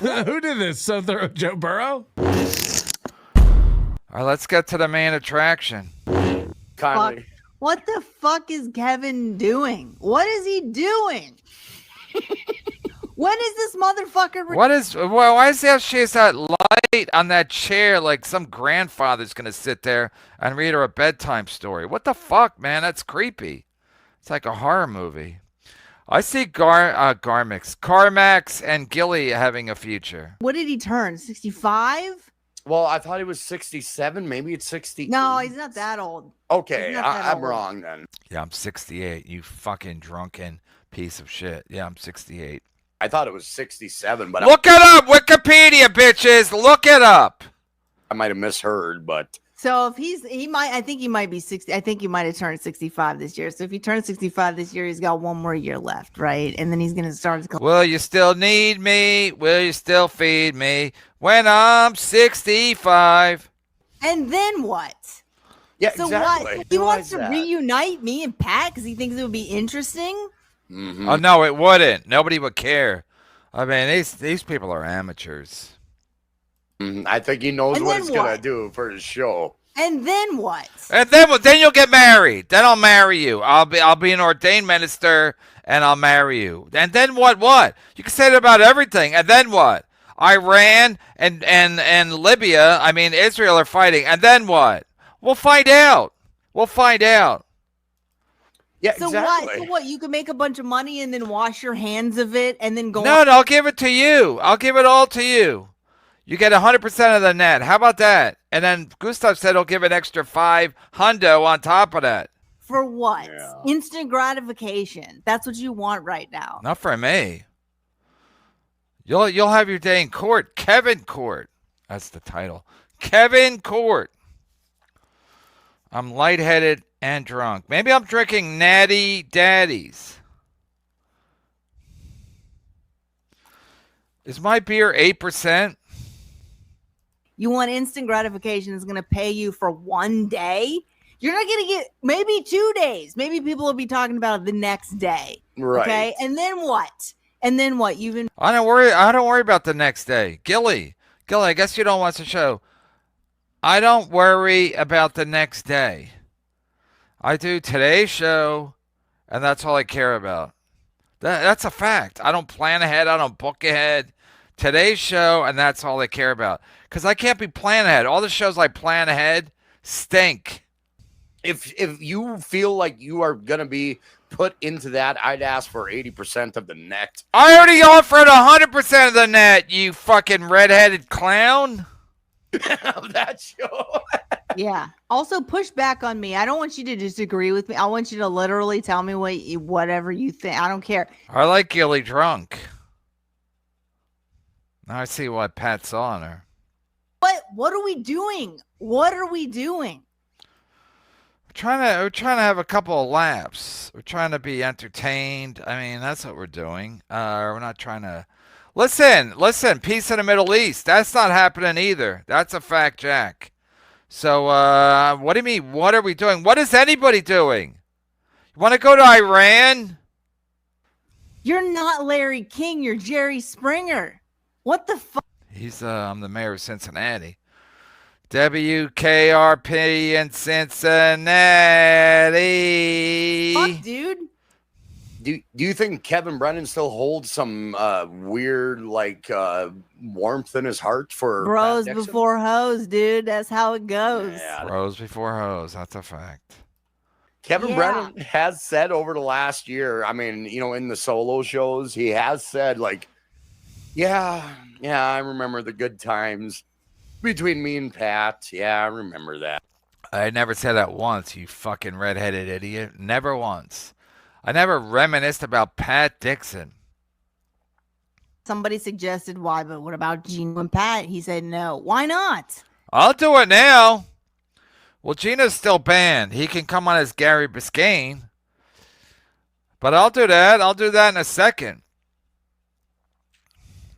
Who did this? Joe Burrow? All right, let's get to the main attraction. Kindly. What the fuck is Kevin doing? What is he doing? When is this motherfucker? Why is she has that light on that chair like some grandfather's gonna sit there and read her a bedtime story? What the fuck, man? That's creepy. It's like a horror movie. I see Carmax and Gilly having a future. What did he turn? 65? Well, I thought he was 67. Maybe it's 60. No, he's not that old. Okay, I'm old. wrong then. Yeah, I'm 68. You fucking drunken piece of shit. Yeah, I'm 68. I thought it was 67, but Look it up, Wikipedia, bitches. Look it up. I might have misheard, but So if I think he might be 60. I think he might have turned 65 this year. So if he turns 65 this year, he's got one more year left, right? And then he's going to start. Will you still need me? Will you still feed me when I'm 65? And then what? yeah, So exactly. what? He wants to reunite me and Pat because he thinks it would be interesting. Mm-hmm. Oh, no, it wouldn't. Nobody would care. I mean, these people are amateurs. I think he knows And what then he's going what? to do for his show. And then what? And then you'll get married. Then I'll marry you. I'll be an ordained minister and I'll marry you. And then what? What? You can say that about everything. And then what? Iran and Libya, I mean Israel are fighting. And then what? We'll find out. We'll find out. Yeah, So exactly. what? So what? You can make a bunch of money and then wash your hands of it and then go. No, I'll give it to you. I'll give it all to you. You get 100% of the net. How about that? And then Gustav said he'll give an extra $500 on top of that. For what? Yeah. Instant gratification. That's what you want right now. Not for me. You'll have your day in court. Kevin Court. That's the title. Kevin Court. I'm lightheaded and drunk. Maybe I'm drinking Natty Daddies. Is my beer 8%? You want instant gratification that's going to pay you for one day. You're not going to get maybe 2 days. Maybe people will be talking about it the next day. Right. Okay. And then what? And then what? I don't worry about the next day. Gilly, I guess you don't watch the show. I don't worry about the next day. I do today's show, and that's all I care about. That's a fact. I don't plan ahead. I don't book ahead. Today's show, and that's all I care about. Because I can't be planning ahead. All the shows I plan ahead stink. If you feel like you are going to be put into that, I'd ask for 80% of the net. I already offered 100% of the net, you fucking redheaded clown. Of that show. Yeah. Also, push back on me. I don't want you to disagree with me. I want you to literally tell me whatever you think. I don't care. I like Gilly drunk. Now I see what Pat saw on her. What are we doing? What are we doing? We're trying to have a couple of laughs. We're trying to be entertained. I mean, that's what we're doing. We're not trying to. Listen. Peace in the Middle East. That's not happening either. That's a fact, Jack. So, what do you mean? What are we doing? What is anybody doing? You want to go to Iran? You're not Larry King. You're Jerry Springer. What the fuck? I'm the mayor of Cincinnati. WKRP in Cincinnati. Fuck, dude. Do you think Kevin Brennan still holds some weird warmth in his heart for Bros Pat Dixon? before hoes, dude. That's how it goes. Yeah. Bros before hoes. That's a fact. Kevin Brennan has said over the last year, I mean, in the solo shows, he has said yeah, I remember the good times between me and Pat. Yeah, I remember that. I never said that once, you fucking redheaded idiot. Never once. I never reminisced about Pat Dixon. Somebody suggested why, but what about Gino and Pat? He said no. Why not? I'll do it now. Well, Gino's still banned. He can come on as Gary Biscayne. But I'll do that. I'll do that in a second.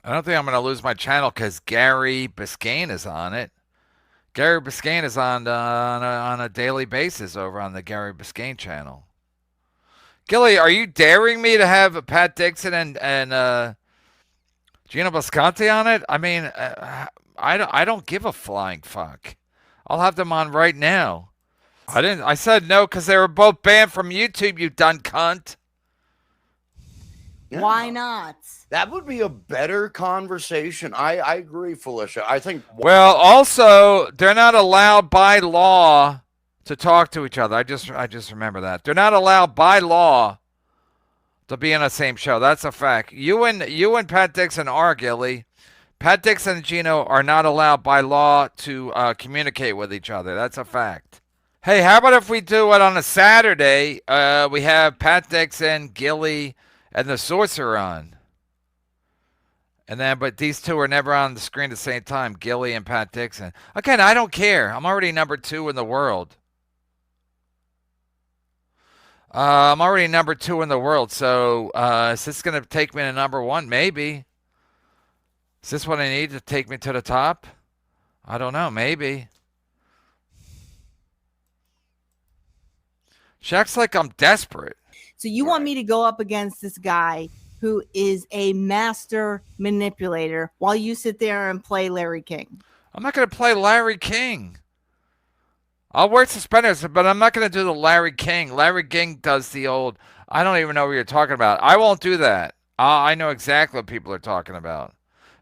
I don't think I'm going to lose my channel because Gary Biscayne is on it. Gary Biscayne is on a daily basis over on the Gary Biscayne channel. Gilly, are you daring me to have Pat Dixon and Gino Bisconti on it? I mean, I don't give a flying fuck. I'll have them on right now. I said no because they were both banned from YouTube, you done cunt. Yeah. Why not? That would be a better conversation. I agree, Felicia. I think. Well, also, they're not allowed by law to talk to each other. I just remember that. They're not allowed by law to be in the same show. That's a fact. You and Pat Dixon are, Gilly. Pat Dixon and Gino are not allowed by law to communicate with each other. That's a fact. Hey, how about if we do it on a Saturday? We have Pat Dixon, Gilly, and the Sorcerer on. And then, but these two are never on the screen at the same time, Gilly and Pat Dixon. Again, I don't care. I'm already number 2 in the world. I'm already number 2 in the world, so is this going to take me to number 1? Maybe. Is this what I need to take me to the top? I don't know. Maybe. Shaq's like I'm desperate. So you want me to go up against this guy who is a master manipulator while you sit there and play Larry King? I'm not going to play Larry King. I'll wear suspenders, but I'm not going to do the Larry King. Larry King does the old, I don't even know what you're talking about. I won't do that. I know exactly what people are talking about.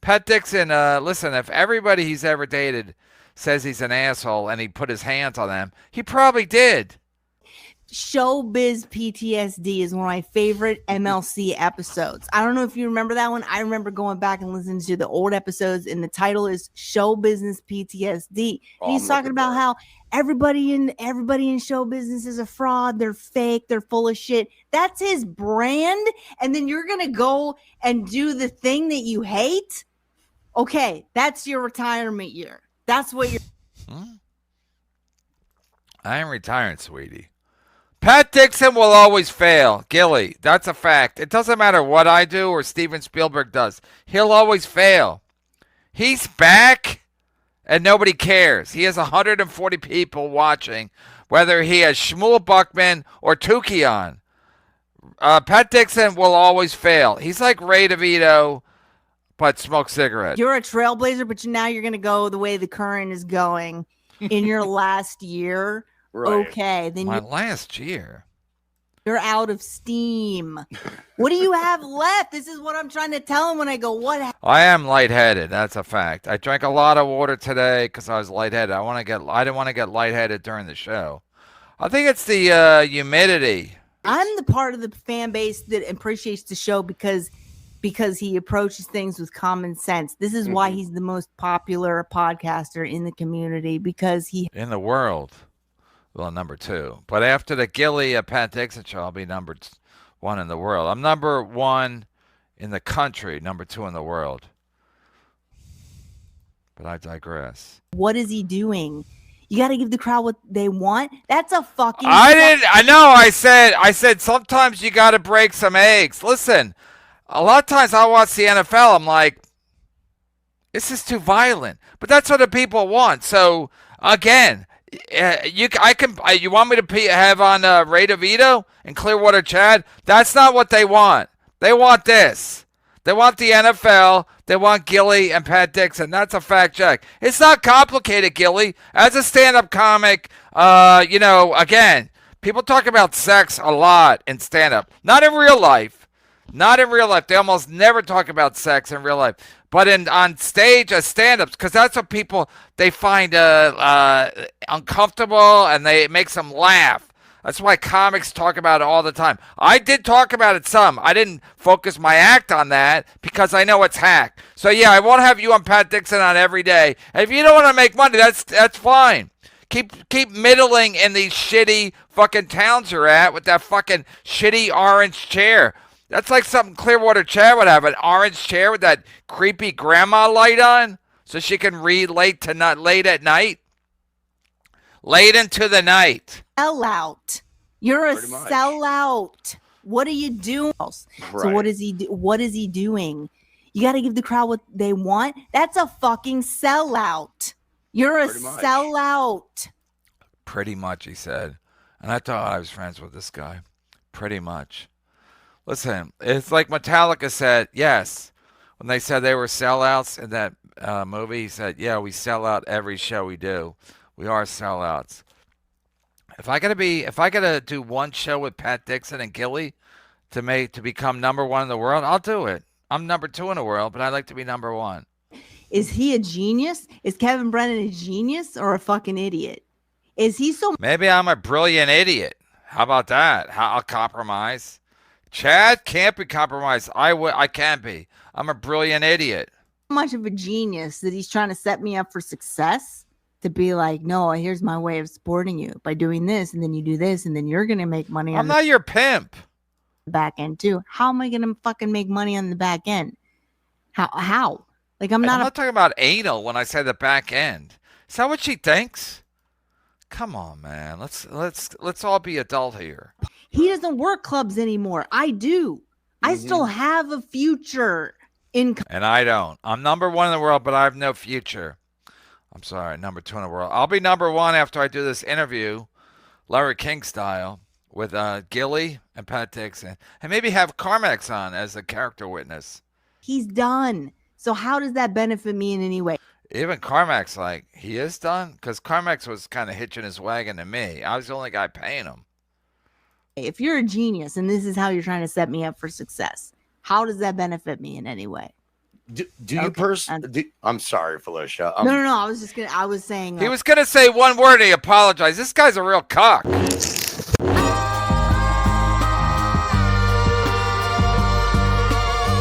Pat Dixon, listen, if everybody he's ever dated says he's an asshole and he put his hands on them, he probably did. Showbiz PTSD is one of my favorite MLC episodes. I don't know if you remember that one. I remember going back and listening to the old episodes, and the title is Show Business PTSD. And he's talking about how everybody in show business is a fraud. They're fake. They're full of shit. That's his brand. And then you're gonna go and do the thing that you hate. Okay, that's your retirement year. That's what you're. I am retiring, sweetie. Pat Dixon will always fail. Gilly, that's a fact. It doesn't matter what I do or Steven Spielberg does. He'll always fail. He's back and nobody cares. He has 140 people watching, whether he has Shmuel Buckman or Tukey on. Pat Dixon will always fail. He's like Ray DeVito, but smokes cigarettes. You're a trailblazer, but now you're going to go the way the current is going in your last year. Right. Okay, then my last year. You're out of steam. What do you have left? This is what I'm trying to tell him when I go, what? I am lightheaded. That's a fact. I drank a lot of water today because I was lightheaded. I didn't want to get lightheaded during the show. I think it's the humidity. I'm the part of the fan base that appreciates the show because he approaches things with common sense. This is why he's the most popular podcaster in the community, because he in the world. Well, number 2. But after the Gilly Pat Dixon show, I'll be number 1 in the world. I'm number 1 in the country, number 2 in the world. But I digress. What is he doing? You got to give the crowd what they want. That's a fucking. I know. I said sometimes you got to break some eggs. Listen, a lot of times I watch the NFL. I'm like, this is too violent. But that's what the people want. So again. You want me to have on Ray DeVito and Clearwater Chad? That's not what they want. They want this. They want the NFL. They want Gilly and Pat Dixon. That's a fact check. It's not complicated, Gilly. As a stand-up comic, again, people talk about sex a lot in stand-up. Not in real life. Not in real life. They almost never talk about sex in real life. But on stage as stand-ups, because that's what people, they find uncomfortable and it makes them laugh. That's why comics talk about it all the time. I did talk about it some. I didn't focus my act on that because I know it's hack. So yeah, I won't have you and Pat Dixon on every day. And if you don't want to make money, that's fine. Keep middling in these shitty fucking towns you're at with that fucking shitty orange chair. That's like something Clearwater Chad would have, an orange chair with that creepy grandma light on so she can read late at night. Late into the night. Sellout. You're a sellout. What are you doing? Right. So what is he doing? You got to give the crowd what they want. That's a fucking sellout. You're a sellout. Pretty much, he said. And I thought I was friends with this guy. Pretty much. Listen, it's like Metallica said, yes. when they said they were sellouts in that movie, he said, "Yeah, we sell out every show we do. We are sellouts." If I gotta do one show with Pat Dixon and Gilly to become number one in the world, I'll do it. I'm number 2 in the world, but I'd like to be number 1. Is he a genius? Is Kevin Brennan a genius or a fucking idiot? Is he so Maybe I'm a brilliant idiot. How about that? I'll compromise. Chad can't be compromised. I can be. I'm a brilliant idiot. much of a genius that he's trying to set me up for success? To be like, no, here's my way of supporting you by doing this, and then you do this, and then you're gonna make money on I'm not your pimp. the back end too. How am I gonna fucking make money on the back end? How? Like I'm not talking about anal when I say the back end. Is that what she thinks? Come on, man. Let's all be adult here. He doesn't work clubs anymore. I do. I still have a future in. And I don't. I'm number 1 in the world, but I have no future. I'm sorry, number 2 in the world. I'll be number 1 after I do this interview, Larry King style, with Gilly and Pat Dixon, and maybe have Carmax on as a character witness. He's done. So how does that benefit me in any way? Even Carmax, like, he is done? Because Carmax was kind of hitching his wagon to me. I was the only guy paying him. If you're a genius and this is how you're trying to set me up for success, how does that benefit me in any way? Do you personally? I'm sorry, Felicia. No. I was saying He was going to say one word and he apologized. This guy's a real cock.